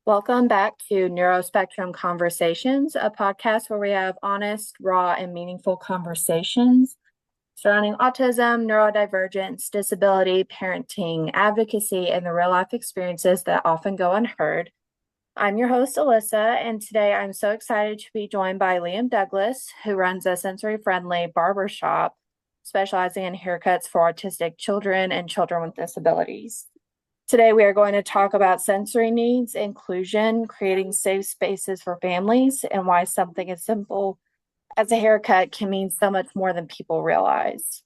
Welcome back to Neuro-Spectrum Conversations, a podcast where we have honest, raw, and meaningful conversations surrounding autism, neurodivergence, disability, parenting, advocacy, and the real life experiences that often go unheard. I'm your host, Alyssa, and today I'm so excited to be joined by Liam Douglas, who runs a sensory friendly barbershop specializing in haircuts for autistic children and children with disabilities. Today, we are going to talk about sensory needs, inclusion, creating safe spaces for families, and why something as simple as a haircut can mean so much more than people realize.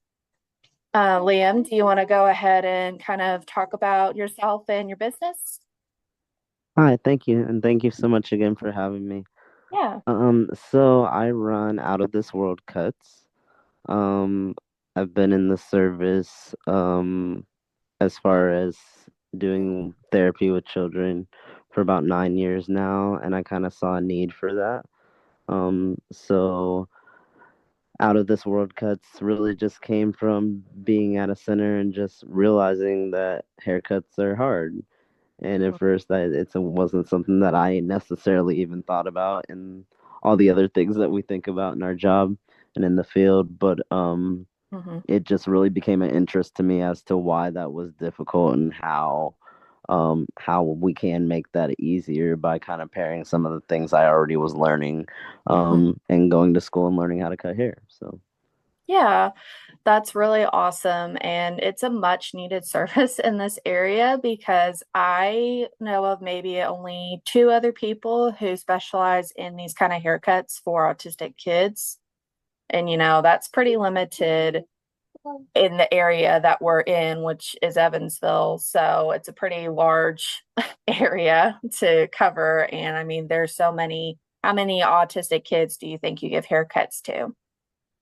Liam, do you want to go ahead and kind of talk about yourself and your business? Hi, thank you, and thank you so much again for having me. Yeah. So I run Out of This World Cutz. Um, I've been in the service, as far as doing therapy with children for about 9 years now, and I kind of saw a need for that. So Out of This World Cuts really just came from being at a center and just realizing that haircuts are hard. And at Mhm. first, wasn't something that I necessarily even thought about, and all the other things that we think about in our job and in the field. But Mhm. it just really became an interest to me as to why that was difficult and how we can make that easier by kind of pairing some of the things I already was learning, and going to school and learning how to cut hair. So. Yeah, that's really awesome. And it's a much needed service in this area because I know of maybe only two other people who specialize in these kind of haircuts for autistic kids. And, that's pretty limited in the area that we're in, which is Evansville. So it's a pretty large area to cover. And I mean, there's so many. How many autistic kids do you think you give haircuts to?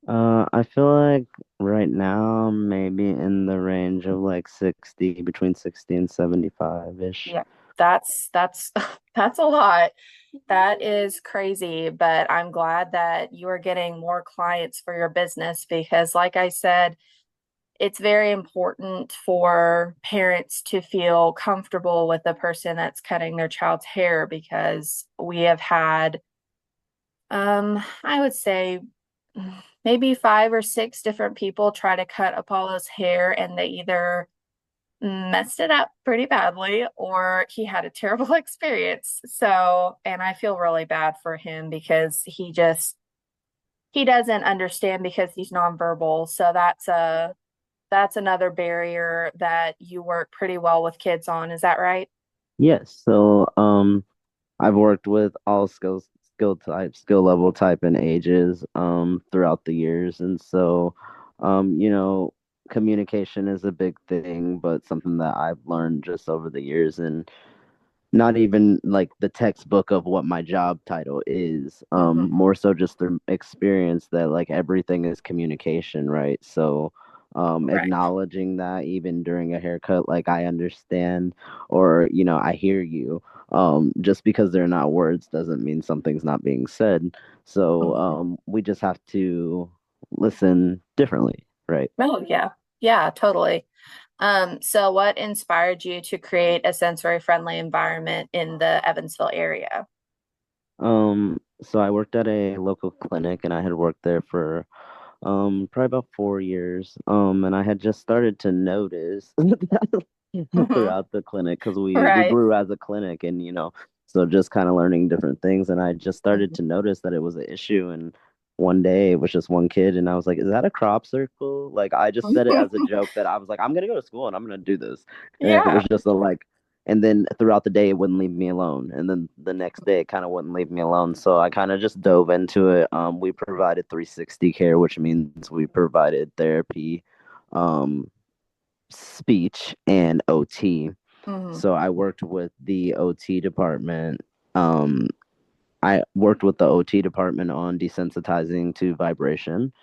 I feel like right now maybe in the range of like 60, between 60 and 75-ish. Yeah, that's that's a lot. That is crazy, but I'm glad that you are getting more clients for your business because, like I said, it's very important for parents to feel comfortable with the person that's cutting their child's hair because we have had, I would say maybe five or six different people try to cut Apollo's hair and they either messed it up pretty badly or he had a terrible experience. So, and I feel really bad for him because he doesn't understand because he's nonverbal. So that's another barrier that you work pretty well with kids on. Is that right? Yes, so I've worked with all skill level type and ages throughout the years, and so you know, communication is a big thing, but something that I've learned just over the years, and not even like the textbook of what my job title is, Hmm. more so just through experience that like everything is communication, right? So Right. acknowledging that even during a haircut, like I understand, or I hear you. Just because they're not words doesn't mean something's not being said. So Mhm. we just have to listen differently, right? Oh, yeah. Yeah, totally. So what inspired you to create a sensory friendly environment in the Evansville area? So I worked at a local clinic, and I had worked there for probably about 4 years. And I had just started to notice Hmm. throughout the clinic, because we Right. grew as a clinic, and so just kind of learning different things. And I just started Mhm. to notice that it was an issue. And one day it was just one kid, and I was like, "Is that a crop circle?" Like I just said it as a joke that I was like, "I'm gonna go to school and I'm gonna do this," and it Yeah. was just a like. And then throughout the day, it wouldn't leave me alone. And then the next day, it kind of wouldn't leave me alone. So I kind of just dove into it. We provided 360 care, which means we provided therapy, um, speech, and OT. Hmm. So I worked with the OT department. Um, I worked with the OT department on desensitizing to vibration,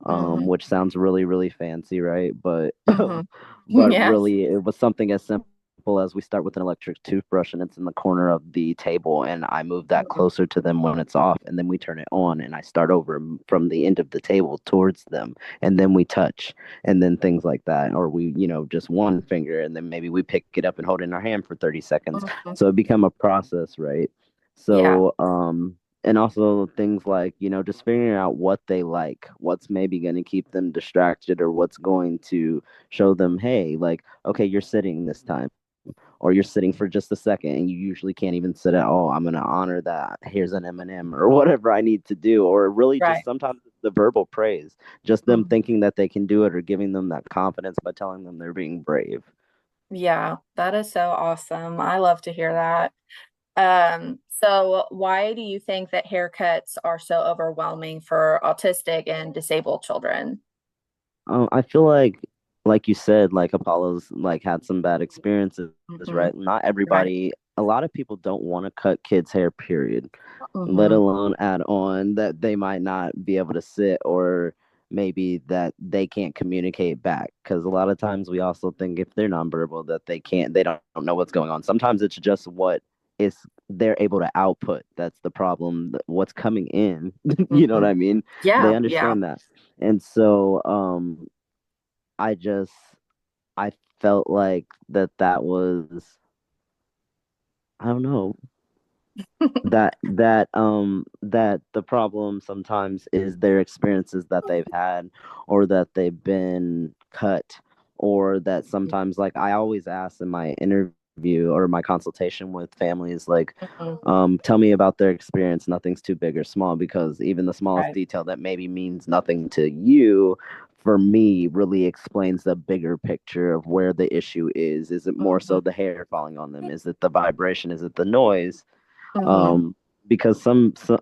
Hmm. which sounds really, really fancy, right? But Hmm. but Yes. really, it was something as simple simple as we start with an electric toothbrush and it's in the corner of the table, and I move that Mhm. closer to them when it's off, and then we turn it on, and I start over from the end of the table towards them, and then we touch, and then things like that. Or we, just one finger, and then maybe we pick it up and hold it in our hand for 30 seconds. Mhm. So it become a process, right? Yeah. So, and also things like, just figuring out what they like, what's maybe going to keep them distracted, or what's going to show them, hey, like, okay, you're sitting this time, or you're sitting for just a second, and you usually can't even sit at all. I'm going to honor that. Here's an M&M or whatever I need to do. Or really just Right. sometimes it's the verbal praise, just them Mhm. thinking that they can do it, or giving them that confidence by telling them they're being brave. Yeah, that is so awesome. I love to hear that. So why do you think that haircuts are so overwhelming for autistic and disabled children? I feel like you said, like Apollo's like had some bad experiences, Hmm. right? Not Right. everybody, a lot of people don't want to cut kids' hair, period. Let Hmm. alone add on that they might not be able to sit, or maybe that they can't communicate back. Because a lot of times we also think if they're nonverbal that they don't know what's going on. Sometimes it's just what is they're able to output. That's the problem. What's coming in, you know what Hmm. I mean? They Yeah, yeah. understand that. And so I just I felt like that was, I don't know, that the problem sometimes is their experiences that they've had, or that they've been cut, or that sometimes, like, I always ask in my interview or my consultation with families, like, Hmm. tell me about their experience. Nothing's too big or small, because even the smallest Right. detail that maybe means nothing to you, for me, really explains the bigger picture of where the issue is. Is it more Hmm. so the hair falling on them? Is it the vibration? Is it the noise? Hmm. um because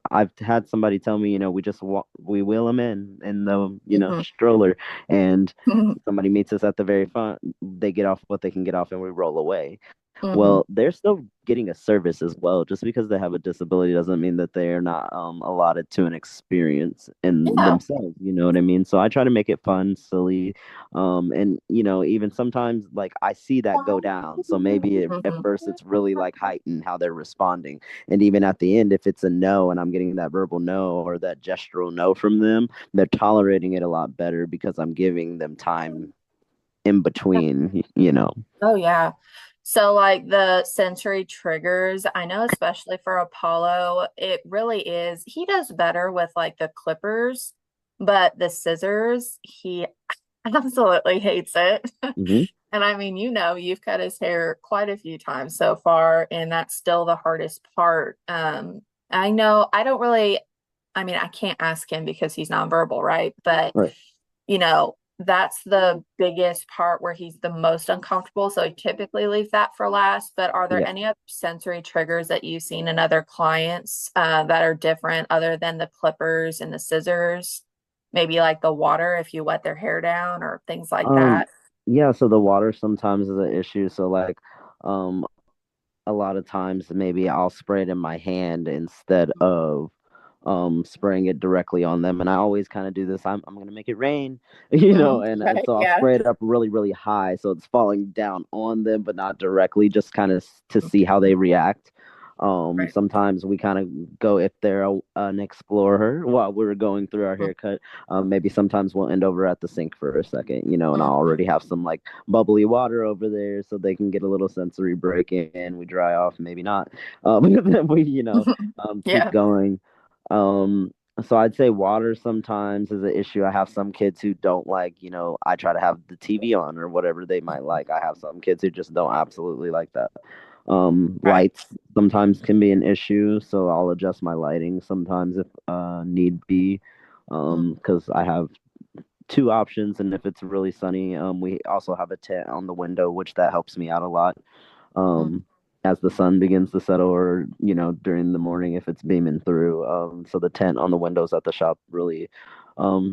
I've had somebody tell me, we wheel them in the, Hmm. stroller, and Hmm. somebody meets us at the very front. They get off what they can get off, and we roll away. Hmm. Well, they're still getting a service as well. Just because they have a disability doesn't mean that they are not allotted to an experience in Yeah. themselves. You know what I mean? So I try to make it fun, silly, and even sometimes, like, I see that go down. So maybe at Hmm. first it's really like heightened how they're responding, and even at the end, if it's a no and I'm getting that verbal no or that gestural no from them, they're tolerating it a lot better because I'm giving them time in between. Oh, yeah. So, like the sensory triggers, I know, especially for Apollo, it really is. He does better with like the clippers, but the scissors, he absolutely hates it. Hmm. And I mean, you've cut his hair quite a few times so far, and that's still the hardest part. I know I don't really, I mean, I can't ask him because he's nonverbal, right? But Right. that's the biggest part where he's the most uncomfortable. So I typically leave that for last. But are there Yeah. any other sensory triggers that you've seen in other clients that are different other than the clippers and the scissors? Maybe like the water if you wet their hair down or things like Um, that. yeah, so the water sometimes is an issue. So, like, um a lot of times maybe I'll spray it in my hand instead of spraying it directly on them. And I always kind of do this. I'm gonna make it rain, Mhm. and Right. so I'll Yeah. spray it up really, really high so it's falling down on them, but not directly, just kind of to see how they react. Right. Sometimes we kind of go, if they're an explorer while we're going through our haircut. Maybe sometimes we'll end over at the sink for a second, and I Mhm. already have some like bubbly water over there so they can get a little sensory break in. We dry off, maybe not. Then we, keep Yeah. going. Um, so I'd say water sometimes is an issue. I have some kids who don't like, I try to have the TV on or whatever they might like. I have some kids who just don't absolutely like that. Right. Lights sometimes can be an issue, so I'll adjust my lighting sometimes if need be. Mhm. Because I have two options, and if it's really sunny, we also have a tent on the window, which that helps me out a lot. Mhm. Um, as the sun begins to settle, or during the morning if it's beaming through. So the tent on the windows at the shop really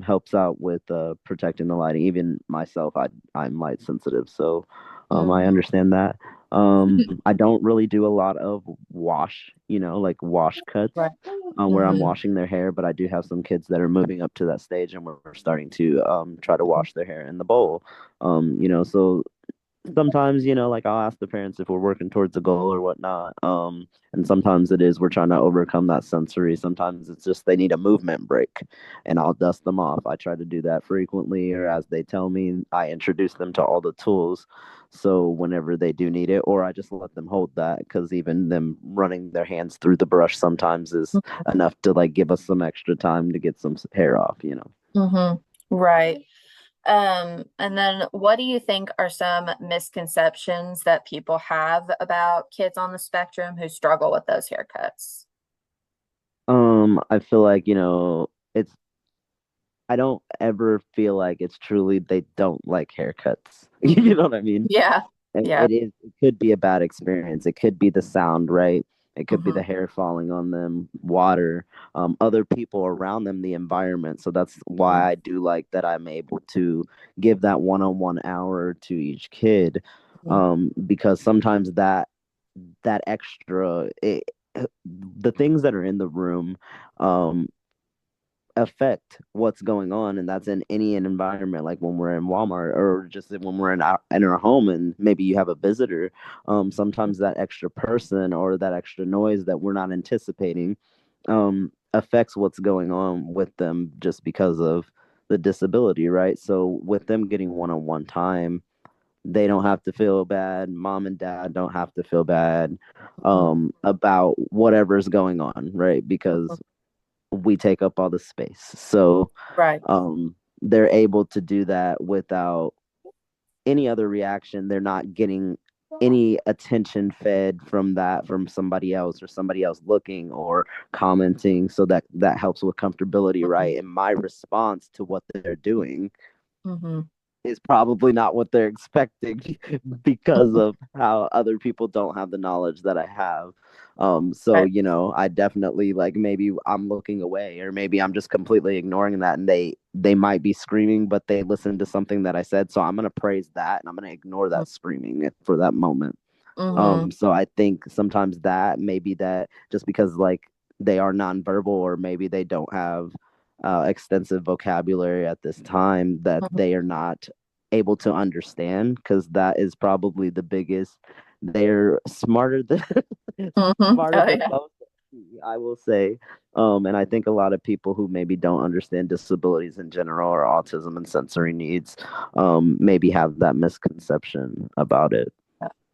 helps out with protecting the lighting. Even myself, I'm light sensitive, so I Mhm. understand that. I don't really do a lot of like wash cuts, Right. where I'm Mhm. washing their hair, but I do have some kids that are moving up to that stage, and we're starting to try to wash their hair in the bowl. So sometimes, like I'll ask the parents if we're working towards a goal or whatnot. And sometimes it is we're trying to overcome that sensory. Sometimes it's just they need a movement break and I'll dust them off. I try to do that frequently, or as they tell me, I introduce them to all the tools. So whenever they do need it, or I just let them hold that because even them running their hands through the brush sometimes is enough to like give us some extra time to get some hair off. Hmm. Right. And then what do you think are some misconceptions that people have about kids on the spectrum who struggle with those haircuts? I feel like, it's I don't ever feel like it's truly they don't like haircuts. You Hmm. know what I mean? Yeah. Yeah. It could be a bad experience. It could be the sound, right? It could be the Hmm. hair falling on them, water, other people around them, the environment. So that's why I do like that I'm able to give that one-on-one hour to each kid, because sometimes that extra the things that are in the room, um, affect what's going on, and that's in any environment, like when we're in Walmart or just when we're in our home and maybe you have a visitor. Sometimes that extra person or that extra noise that we're not anticipating affects what's going on with them just because of the disability, right? So with them getting one-on-one time, they don't have to feel bad. Mom and dad don't have to feel bad Hmm. about whatever's going on, right? Because we take up all the space. So Right. they're able to do that without any other reaction. They're not getting any attention fed from that from somebody else or somebody else looking or commenting. So that helps with comfortability, Hmm. right? And my response to what they're doing Hmm. is probably not what they're expecting because of how other people don't have the knowledge that I have. So Right. I definitely like maybe I'm looking away or maybe I'm just completely ignoring that and they might be screaming, but they listened to something that I said. So I'm gonna praise that and I'm gonna ignore that screaming for that moment. Hmm. So I think sometimes that maybe that just because like they are nonverbal or maybe they don't have extensive vocabulary at this time that they are not able to understand because that is probably the biggest. They're smarter than Hmm. smarter Oh than yeah. most, I will say. And I think a lot of people who maybe don't understand disabilities in general or autism and sensory needs, maybe have that misconception about it.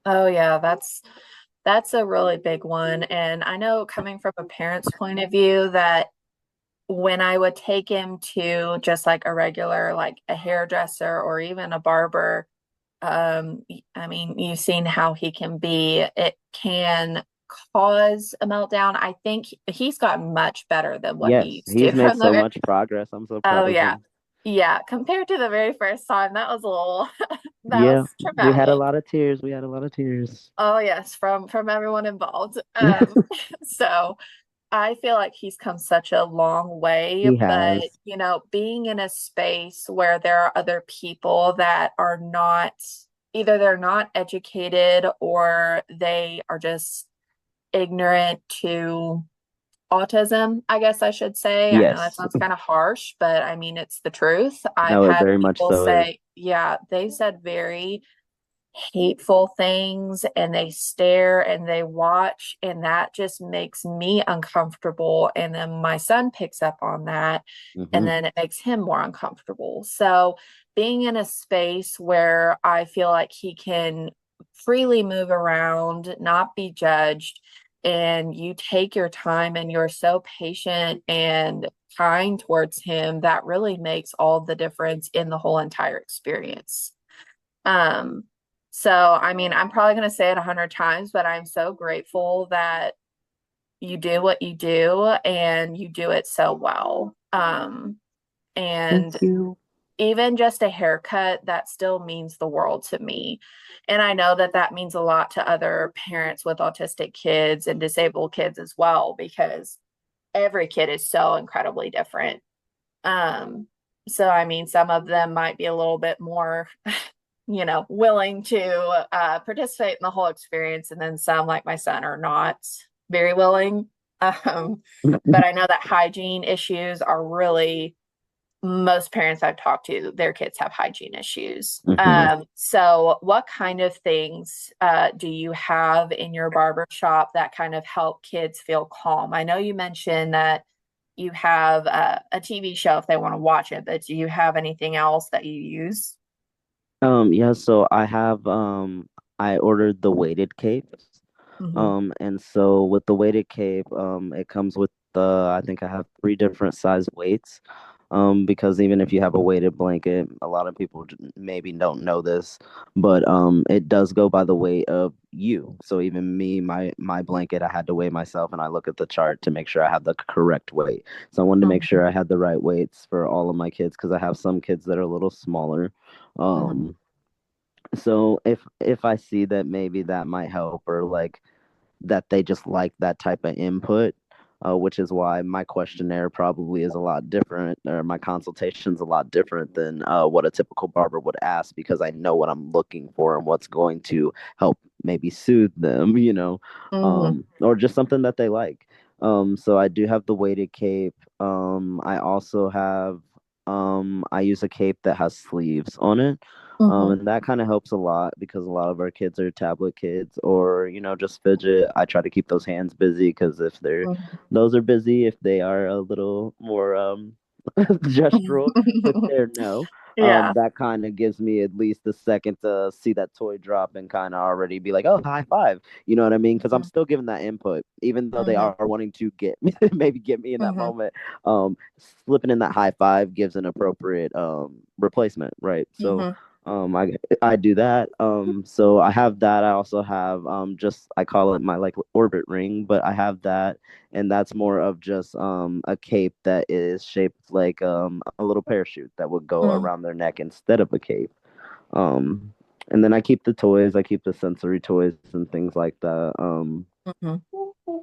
Oh yeah. That's a really big one. And I know coming from a parent's point of view that when I would take him to just like a regular, like a hairdresser or even a barber, I mean, you've seen how he can be. It can cause a meltdown. I think he's gotten much better than what he Yes, used to he's made from the so very, much progress. I'm so oh proud of yeah. him. Yeah, compared to the very first time, that was a little that Yeah, was we had a traumatic. lot of tears. We had a lot of tears. Oh yes, from everyone involved. So I feel like he's come such a long way, He but has. being in a space where there are other people that are not either they're not educated or they are just ignorant to autism, I guess I should say. I know that Yes. sounds kind of harsh, but I mean, it's the truth. I've No, it had very much people so is. say, yeah, they said very hateful things and they stare and they watch, and that just makes me uncomfortable. And then my son picks up on that, and Hmm. then it makes him more uncomfortable. So, being in a space where I feel like he can freely move around, not be judged, and you take your time and you're so patient and kind towards him, that really makes all the difference in the whole entire experience. Um, so I mean, I'm probably going to say it 100 times, but I'm so grateful that you do what you do and you do it so well. And Thank you. even just a haircut, that still means the world to me. And I know that that means a lot to other parents with autistic kids and disabled kids as well, because every kid is so incredibly different. Um, so I mean, some of them might be a little bit more, willing to participate in the whole experience, and then some, like my son, are not very willing. Um, but I know that hygiene issues are really most parents I've talked to, their kids have hygiene issues. Hmm. So what kind of things do you have in your barber shop that kind of help kids feel calm? I know you mentioned that you have a TV show if they want to watch it, but do you have anything else that you use? Yeah, so I ordered the weighted capes. Hmm. And so with the weighted cape, it comes with I think I have three different size weights. Because even if you have a weighted blanket, a lot of people maybe don't know this, but it does go by the weight of you. So even me, my blanket, I had to weigh myself, and I look at the chart to make sure I have the correct weight. So I wanted to make Hmm. sure I had the right weights for all of my kids because I have some kids that are a little smaller. Hmm. Um, so if I see that maybe that might help or like that they just like that type of input, which is why my questionnaire probably is a lot different, or my consultation's a lot different than what a typical barber would ask because I know what I'm looking for and what's going to help maybe soothe them, Hmm. or just something that they like. So I do have the weighted cape. I also have, I use a cape that has sleeves on it. Hmm. And that kind of helps a lot because a lot of our kids are tablet kids or, just fidget. I try to keep those hands busy because if those are busy, if they are a little more gestural with their no, Yeah. that kind of gives me at least a second to see that toy drop and kind of already be like, oh, high five. You know what I mean? Because I'm still giving that input, even though they Hmm. are wanting to get maybe get me in that Hmm. moment. Slipping in that high five gives an appropriate replacement, right? So Hmm. I do that. So I have that. I also have just I call it my like orbit ring, but I have that, and that's more of just a cape that is shaped like a little parachute that would go Hmm. around their neck instead of a cape. Um, and then I keep the toys. I keep the sensory toys and things like that. Hmm.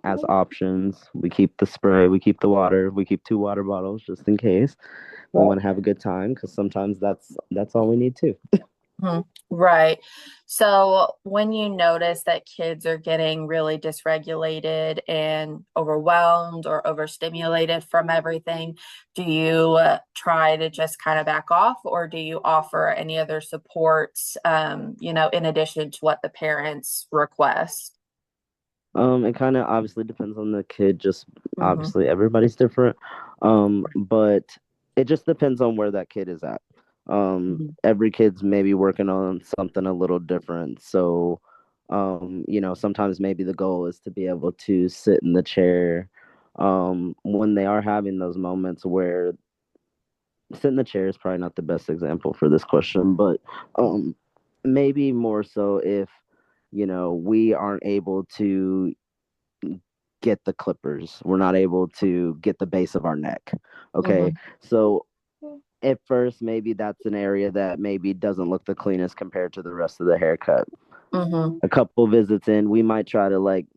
As options, we keep the spray, we keep the water, we keep two water bottles just in case we want to have a good time because sometimes that's all we need too. Mhm. Right. So when you notice that kids are getting really dysregulated and overwhelmed or overstimulated from everything, do you try to just kind of back off, or do you offer any other supports, in addition to what the parents request? It kind of obviously depends on the kid. Just Hmm. obviously everybody's different. But it just depends on where that kid is at. Hmm. Every kid's maybe working on something a little different. So, sometimes maybe the goal is to be able to sit in the chair. When they are having those moments where sit in the chair is probably not the best example for this question, but maybe more so if we aren't able to get the clippers. We're not able to get the base of our neck. Okay. Hmm. So at first, maybe that's an area that maybe doesn't look the cleanest compared to the rest of the haircut. Hmm. A couple visits in, we might try to like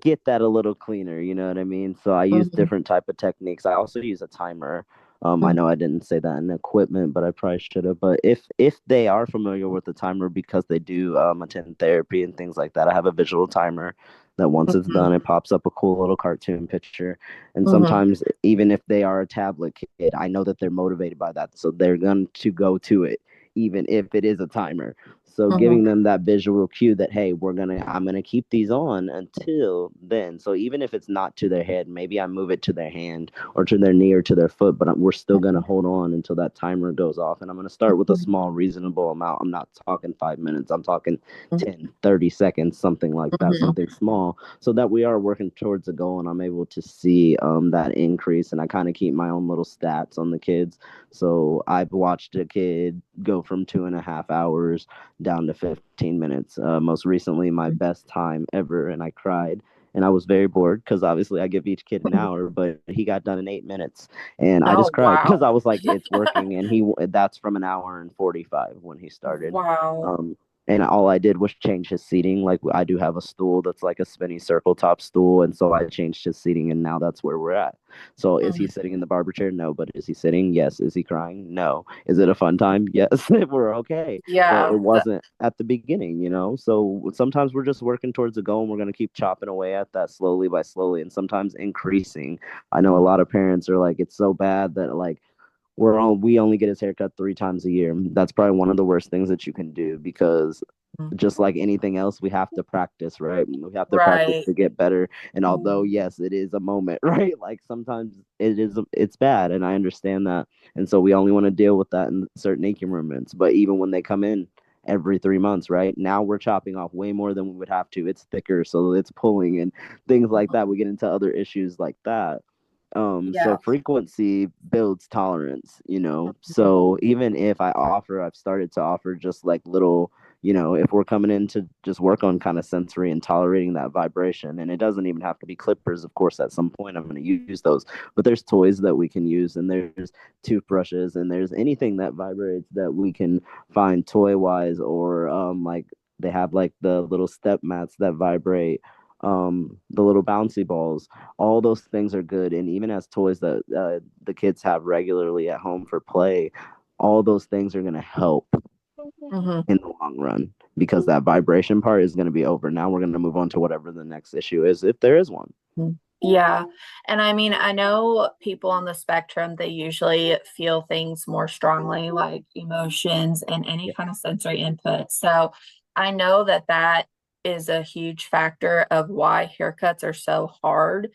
get that a little cleaner, you know what I mean? So I use Hmm. different type of techniques. I also use a timer. I Hmm. know I didn't say that in equipment, but I probably should have. But if they are familiar with the timer because they do attend therapy and things like that, I have a visual timer that once it's done, Hmm. it pops up a cool little cartoon picture. And Hmm. sometimes even if they are a tablet kid, I know that they're motivated by that, so they're going to go to it, even if it is a timer. So Hmm. giving them that visual cue that hey, I'm gonna keep these on until then. So even if it's not to their head, maybe I move it to their hand or to their knee or to their foot, but we're still gonna hold on until that timer goes off. And I'm gonna start with a small, reasonable amount. I'm not talking 5 minutes. I'm talking 10, 30 seconds, something like that, Hmm. something small, so that we are working towards a goal and I'm able to see that increase. And I kind of keep my own little stats on the kids. So I've watched a kid go from 2.5 hours down to 15 minutes. Most recently, my best time ever, and I cried. And I was very bored because obviously I give each kid an hour, but he got done in 8 minutes, and I Oh, just cried because wow. I was like, "It's working." And that's from an hour and 45 when he started. Wow. Um, and all I did was change his seating. Like I do have a stool that's like a spinny circle top stool, and so I changed his seating, and now that's where we're at. So is he Mhm. sitting in the barber chair? No, but is he sitting? Yes. Is he crying? No. Is it a fun time? Yes. We're okay, but Yeah. it wasn't at the beginning. So sometimes we're just working towards a goal and we're going to keep chopping away at that slowly by slowly and sometimes increasing. I know a lot of parents are like, it's so bad that like we only get his haircut 3 times a year. That's probably one of the worst things that you can do because Mm. just like anything else, we have to practice, right? We have to practice Right. to get better. And although, yes, it is a moment, right? Like sometimes it's bad, and I understand that. And so we only want to deal with that in certain aching moments. But even when they come in every 3 months, right? Now we're chopping off way more than we would have to. It's thicker, so it's pulling and things like that. We get into other issues like that. So Yeah. frequency builds tolerance, you know. So even if I've started to offer just like little, if we're coming in to just work on kind of sensory and tolerating that vibration, and it doesn't even have to be clippers, of course, at some point I'm going to use those, but there's toys that we can use, and there's toothbrushes, and there's anything that vibrates that we can find toy wise, or like they have like the little step mats that vibrate, the little bouncy balls. All those things are good, and even as toys that the kids have regularly at home for play, all those things are going to help Hmm. in the long run because that vibration part is going to be over. Now we're going to move on to whatever the next issue is, if there is one. Yeah. And I mean, I know people on the spectrum, they usually feel things more strongly, like emotions and any kind of sensory input. So I know that that is a huge factor of why haircuts are so hard.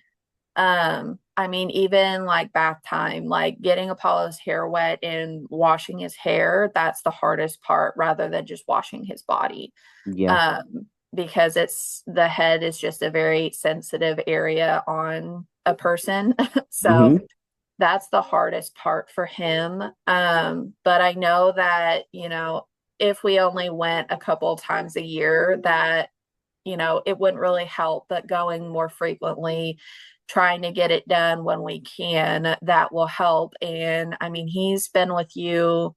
I mean, even like bath time, like getting Apollo's hair wet and washing his hair, that's the hardest part rather than just washing his body. Yeah. um, because it's the head is just a very sensitive area on a person. So Hmm. that's the hardest part for him. But I know that, if we only went a couple times a year, that, it wouldn't really help, but going more frequently, trying to get it done when we can, that will help. And I mean, he's been with you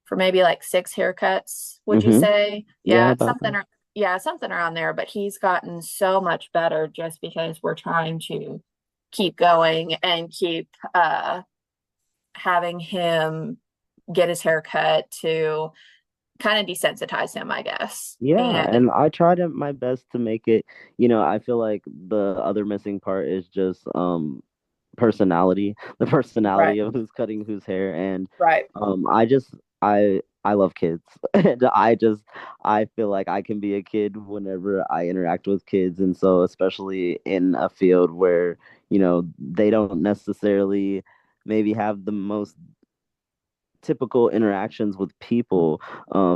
for maybe like 6 haircuts, would you Hmm. say? Yeah, Yeah, about that. something around there, but he's gotten so much better just because we're trying to keep going and keep having him get his hair cut to kind of desensitize him, I guess. Yeah, And and I tried my best to make it, I feel like the other missing part is just personality, the right, personality of who's cutting whose hair. And right. I just I love kids. And I feel like I can be a kid whenever I interact with kids. And so especially in a field where, they don't necessarily maybe have the most typical interactions with people,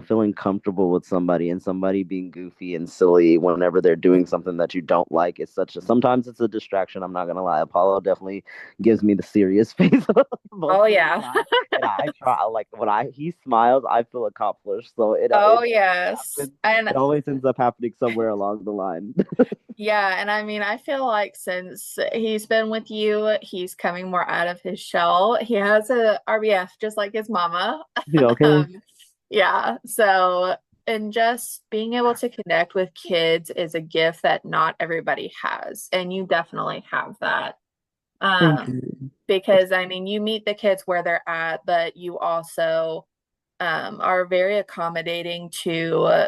feeling comfortable with somebody and somebody being goofy and silly whenever they're doing something that you don't like. Sometimes it's a distraction. I'm not gonna lie. Apollo definitely gives me the serious face most Oh of the yeah. time, and I try like when I he smiles, I feel accomplished. So Oh yes. And it always ends up happening somewhere along the line. yeah, and I mean, I feel like since he's been with you, he's coming more out of his shell. He has a RBF just like his mama. Okay. Um, yeah, so and just being able to connect with kids is a gift that not everybody has, and you definitely have that. Thank Um, you. because I mean, you meet the kids where they're at, but you also are very accommodating to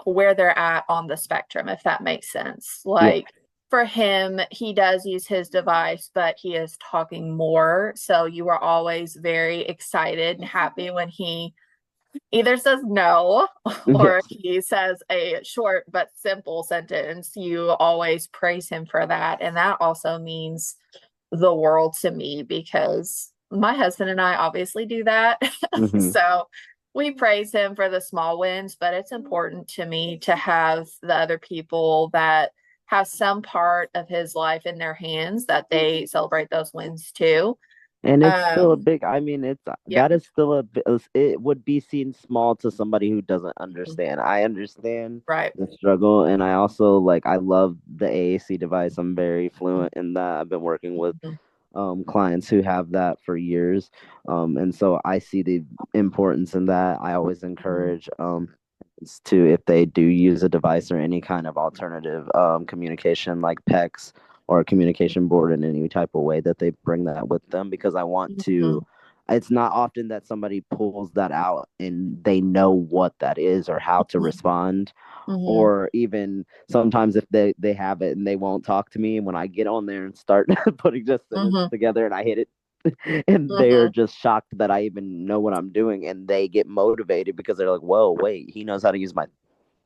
where they're at on the spectrum, if that makes sense. Yeah. Like for him, he does use his device, but he is talking more. So you are always very excited and happy when he either says no or Yes. he says a short but simple sentence. You always praise him for that. And that also means the world to me because my husband and I obviously do that. Hmm. So we praise him for the small wins, but it's important to me to have the other people that have some part of his life in their hands that they celebrate those wins too. And it's still a Um, big, I mean, yeah, that is still it would be seen small to somebody who doesn't understand. I understand right. the struggle, and I also I love the AAC device. I'm very fluent in that. I've been working with clients who have that for years. And so I see the importance in that. I always encourage to, if they do use a device or any kind of alternative communication like PECs or a communication board in any type of way, that they bring that with them because I want to. Mhm. It's not often that somebody pulls that out and they know what that is or how to respond, Mhm. or even sometimes if they have it and they won't talk to me, and when I get on there and start putting just sentences Mhm. together and I hit it and they're Hmm. just shocked that I even know what I'm doing, and they get motivated because they're like, "Whoa, wait, he knows how to use my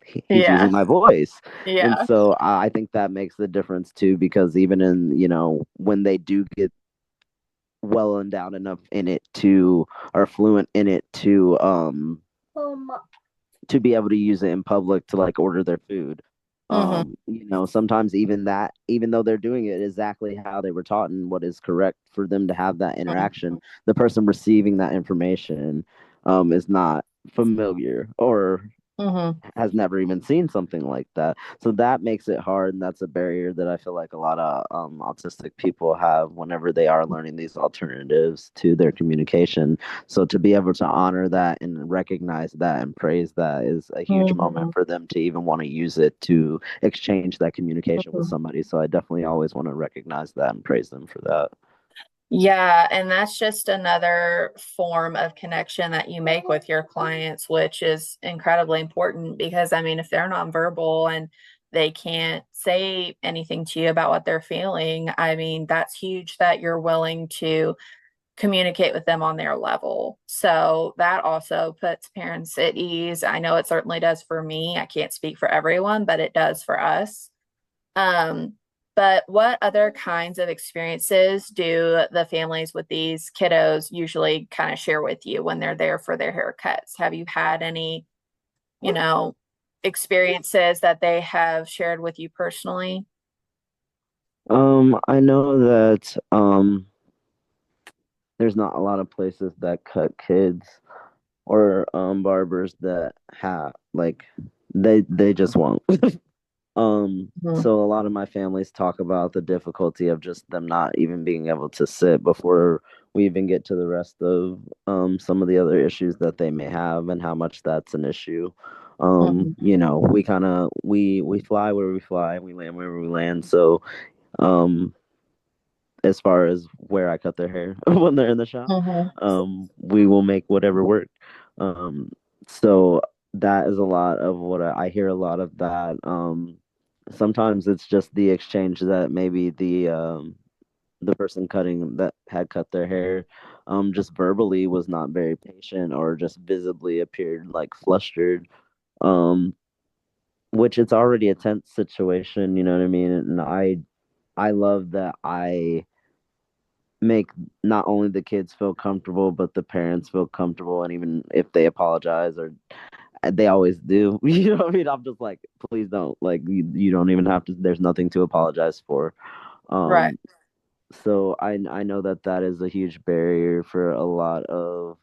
he's Yeah. using my voice." And Yeah. so I think that makes the difference too, because even in, when they do get well endowed enough in it to, or fluent in it to be able to use it in public to like order their food. Hmm. Sometimes even that, even though they're doing it exactly how they were taught and what is correct for them to have that interaction, the person receiving that information is not familiar or Hmm. has never even seen something like that. So that makes it hard, and that's a barrier that I feel like a lot of autistic people have whenever they are learning these alternatives to their communication. So to be able to honor that and recognize that and praise that is a huge moment Hmm. for them to even want to use it to exchange that communication with somebody. So I definitely always want to recognize that and praise them for that. Yeah, and that's just another form of connection that you make with your clients, which is incredibly important because, I mean, if they're nonverbal and they can't say anything to you about what they're feeling, I mean, that's huge that you're willing to communicate with them on their level. So that also puts parents at ease. I know it certainly does for me. I can't speak for everyone, but it does for us. Um, but what other kinds of experiences do the families with these kiddos usually kind of share with you when they're there for their haircuts? Have you had any, you know, experiences that they have shared with you personally? I know that there's not a lot of places that cut kids or barbers that have like they just won't. Mhm. So a lot of my families talk about the difficulty of just them not even being able to sit before we even get to the rest of some of the other issues that they may have and how much that's an issue. Mhm. We kind of we fly where we fly and we land where we land. So um as far as where I cut their hair when they're in the shop. Mhm. We will make whatever work. So that is a lot of what I hear a lot of that. Sometimes it's just the exchange that maybe the person cutting that had cut their hair just verbally was not very patient or just visibly appeared like flustered. Um, which it's already a tense situation, you know what I mean? And I love that I make not only the kids feel comfortable, but the parents feel comfortable. And even if they apologize, or they always do, you know what I mean? I'm just like, please don't. Like, you don't even have to, there's nothing to apologize for. Right. Um, so I know that that is a huge barrier for a lot of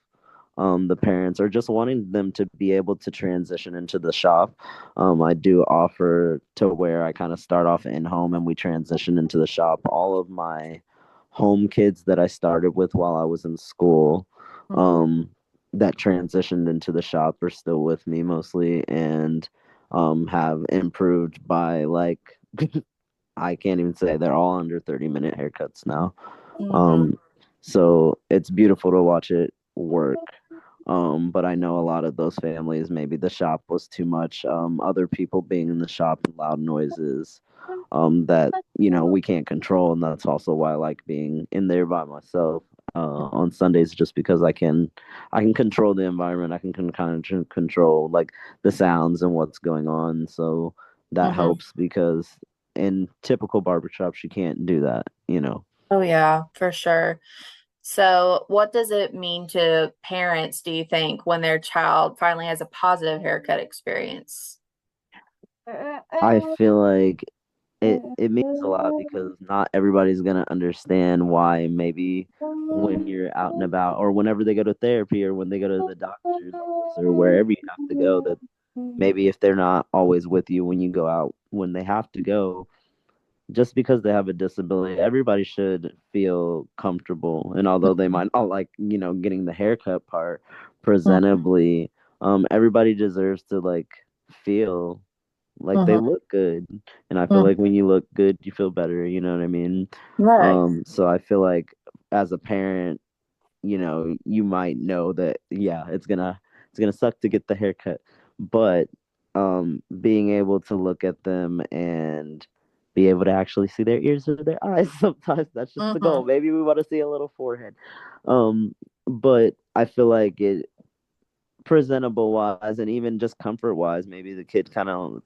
the parents, or just wanting them to be able to transition into the shop. I do offer to where I kind of start off in home and we transition into the shop. All of my home kids that I started with while I was in school, Mhm. um, that transitioned into the shop are still with me mostly, and have improved by like I can't even say, they're all under 30-minute haircuts now. Mhm. Um, so it's beautiful to watch it work. But I know a lot of those families, maybe the shop was too much. Other people being in the shop and loud noises, that, we can't control. And that's also why I like being in there by myself, on Sundays, just because I can control the environment. I can kind of control like the sounds and what's going on. So that Mhm. helps, because in typical barbershops, you can't do that. Oh yeah, for sure. So, what does it mean to parents, do you think, when their child finally has a positive haircut experience? I feel like it means a lot, because not everybody's gonna understand why maybe when you're out and about, or whenever they go to therapy, or when they go to the doctor's office, or wherever you have to go, that maybe if they're not always with you when you go out, when they have to go, just because they have a disability, everybody should feel comfortable. And although they might not like, getting the haircut part presentably, everybody deserves to like feel like they Mhm. look good. And I feel Mhm. like when you look good, you feel better, you know what I mean? Right. So I feel like as a parent, you might know that, yeah, it's gonna suck to get the haircut, but being able to look at them and be able to actually see their ears or their eyes. Sometimes that's just the goal. Mm-hmm. Maybe we want to see a little forehead. Um, but I feel like it presentable wise and even just comfort wise, maybe the kids kind of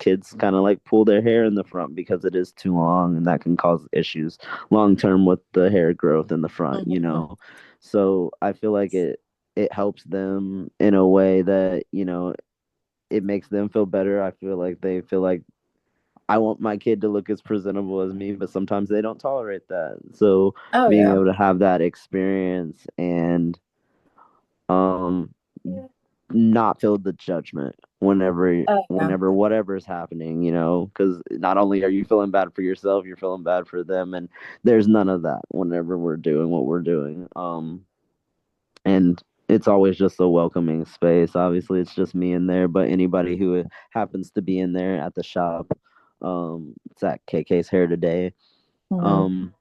like pull their hair in the front because it is too long and that can cause issues long term with the hair growth in the front, you Mm-hmm. know. So I feel like it helps them in a way that, you know, it makes them feel better. I feel like they feel like I want my kid to look as presentable as me, but sometimes they don't tolerate that. So Oh being yeah. able to have that experience and um not feel the judgment Oh yeah. whenever whatever's happening, you know, because not only are you feeling bad for yourself, you're feeling bad for them, and there's none of that whenever we're doing what we're doing. And it's always just a welcoming space. Obviously, it's just me in there, but anybody who happens to be in there at the shop, it's at KK's Hair Today. Mm-hmm. um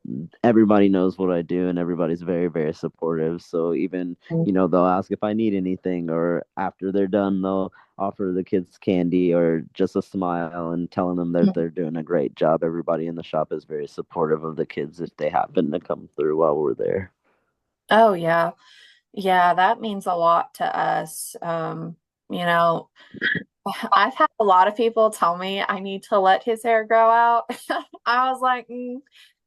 Everybody knows what I do and everybody's very, very supportive. So even, you know, they'll ask if I need anything, or after they're done they'll offer the kids candy or just a smile and telling them that they're doing a great job. Everybody in the shop is very supportive of the kids if they happen to come through while we're there. Oh yeah. Yeah, that means a lot to us. You know, I've had a lot of people tell me I need to let his hair grow out. I was like,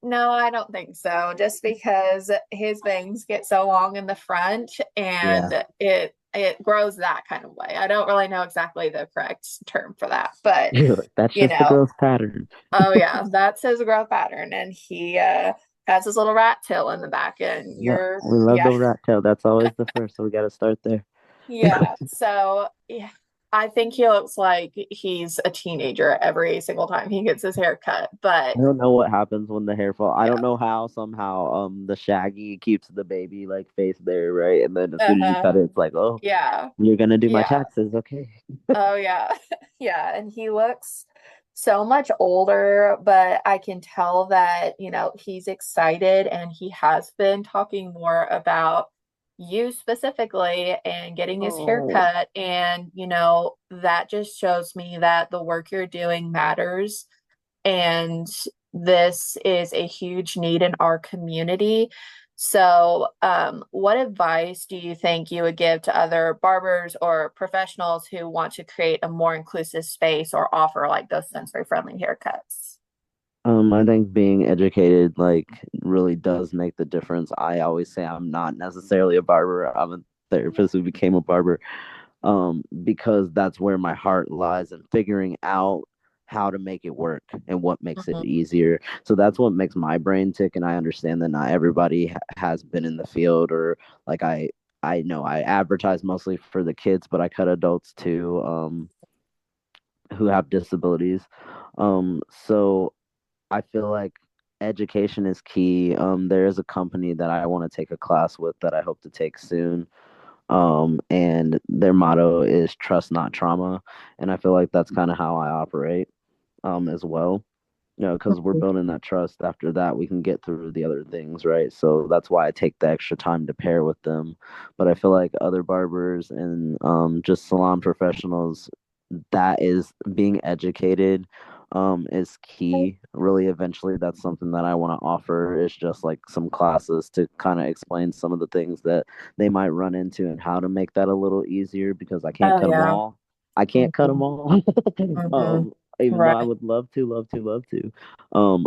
no, I don't think so. Just because his bangs get so long in the front Yeah. and it grows that kind of way. I don't really know exactly the correct term for that, but You're like, that's you just the know, growth pattern. oh yeah, that's his growth pattern, and he has his little rat tail in the back, and Yeah, we love yeah. the rat tail. That's always the first, so we got to start there. Yeah, so yeah, I think he looks like he's a teenager every single time he gets his hair cut. But I don't know what happens when the hair fall. I don't yeah, know how somehow the shaggy keeps the baby like face there, right? And then as soon as you uh-huh, cut it, it's like, oh, yeah, you're gonna do my yeah, taxes, okay? oh yeah, yeah, and he looks so much older, but I can tell that, he's excited and he has been talking more about you specifically and getting his hair Oh, cut. And, that just shows me that the work you're doing matters. And this is a huge need in our community. So, what advice do you think you would give to other barbers or professionals who want to create a more inclusive space or offer like those sensory friendly haircuts? I think being educated like really does make the difference. I always say I'm not necessarily a barber. I'm a therapist who became a barber. Because that's where my heart lies in figuring out how to make it work and what makes it Mhm. easier. So that's what makes my brain tick. And I understand that not everybody has been in the field, or like I know I advertise mostly for the kids, but I cut adults too, who have disabilities. So I feel like education is key. There is a company that I want to take a class with that I hope to take soon. And their motto is trust, not trauma. And I feel like that's kind of how I operate, as well. You know, because we're building that trust. After that, we can get through the other things, right? So that's why I take the extra time to pair with them. But I feel like other barbers and just salon professionals, that is being educated is key. Really, eventually that's something that I want to offer, is just like some classes to kind of explain some of the things that they might run into and how to make that a little easier, because I can't Oh cut them yeah. all. I can't cut them Hmm. all. Hmm. Even though I Right. would love to, love to, love to.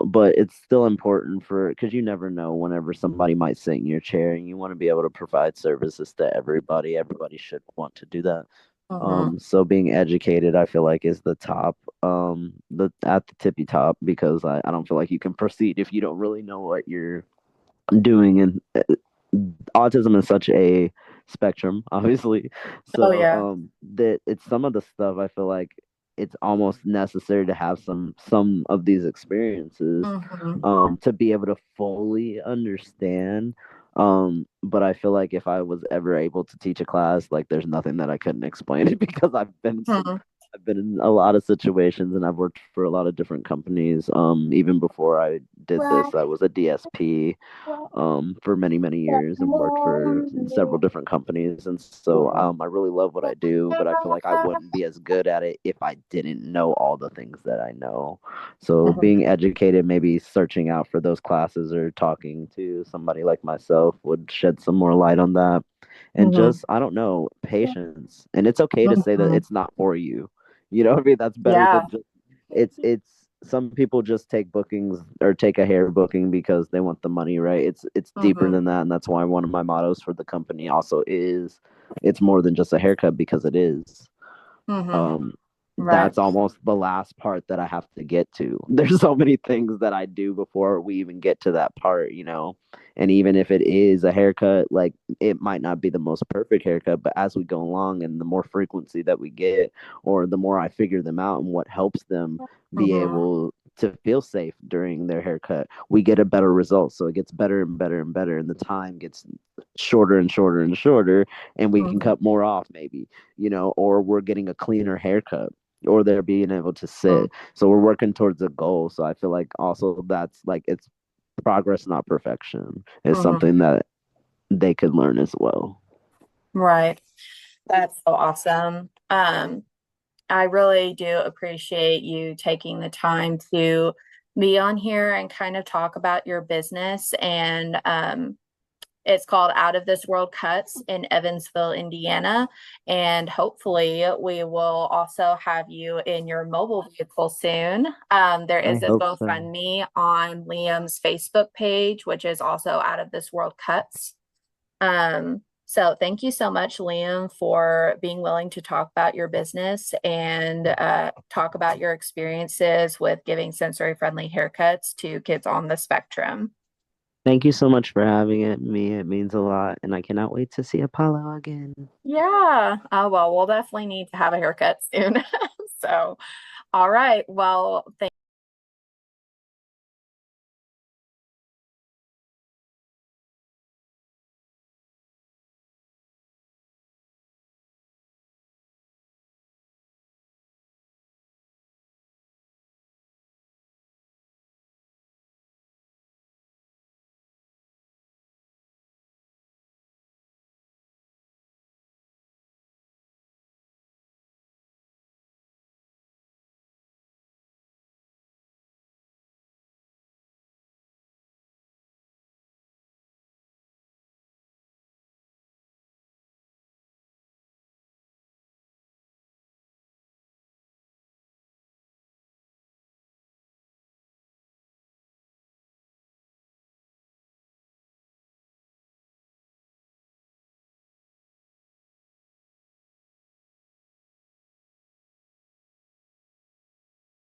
But it's still important for, because you never know whenever somebody might sit in your chair, and you want to be able to provide services to everybody. Everybody should want to do that. Hmm. So being educated, I feel like, is the top, the at the tippy top, because I don't feel like you can proceed if you don't really know what you're doing. And autism is such a spectrum, obviously. Oh So yeah. that it's some of the stuff I feel like it's almost necessary to have some of these experiences Hmm. to be able to fully understand. But I feel like if I was ever able to teach a class, like there's nothing that I couldn't explain it because I've been Hmm. I've been in a lot of situations and I've worked for a lot of different companies. Even before I did this, I was a DSP for many, many years and worked for several different companies. And so I really love what I do, but I feel like I wouldn't be as good at it if I didn't know all the things that I know. So Mhm, being educated, maybe searching out for those classes or talking to somebody like myself would shed some more light on that. And mhm, just, I don't know, patience. And it's okay to say that mhm. it's not for you. You know what I mean? That's better Yeah. than just it's some people just take bookings or take a hair booking because they want the money, right? It's deeper Mhm, than that, and that's why one of my mottos for the company also is it's more than just a haircut because it is. mhm. um Right. that's almost the last part that I have to get to. There's so many things that I do before we even get to that part, you know. And even if it is a haircut, like it might not be the most perfect haircut, but as we go along and the more frequency that we get, or the more I figure them out and what helps them be Mhm, able to feel safe during their haircut, we get a better result. So it gets better and better and better, and the time gets shorter and shorter and shorter, and we can mhm, cut more off maybe, you know, or we're getting a cleaner haircut, or they're being able to mhm, sit. So we're working towards a goal. So I feel like also that's like it's progress, not perfection, is mhm. something that they could learn as well. Right. That's so awesome. I really do appreciate you taking the time to be on here and kind of talk about your business. And it's called Out of This World Cutz in Evansville, Indiana. And hopefully, we will also have you in your mobile vehicle soon. There I is a hope so. GoFundMe on Liam's Facebook page, which is also Out of This World Cutz. So thank you so much, Liam, for being willing to talk about your business and talk about your experiences with giving sensory friendly haircuts to kids on the spectrum. Thank you so much for having me. It means a lot, and I cannot wait to see Apollo again. Yeah. Oh, well, we'll definitely need to have a haircut soon. So, all right. Well, thank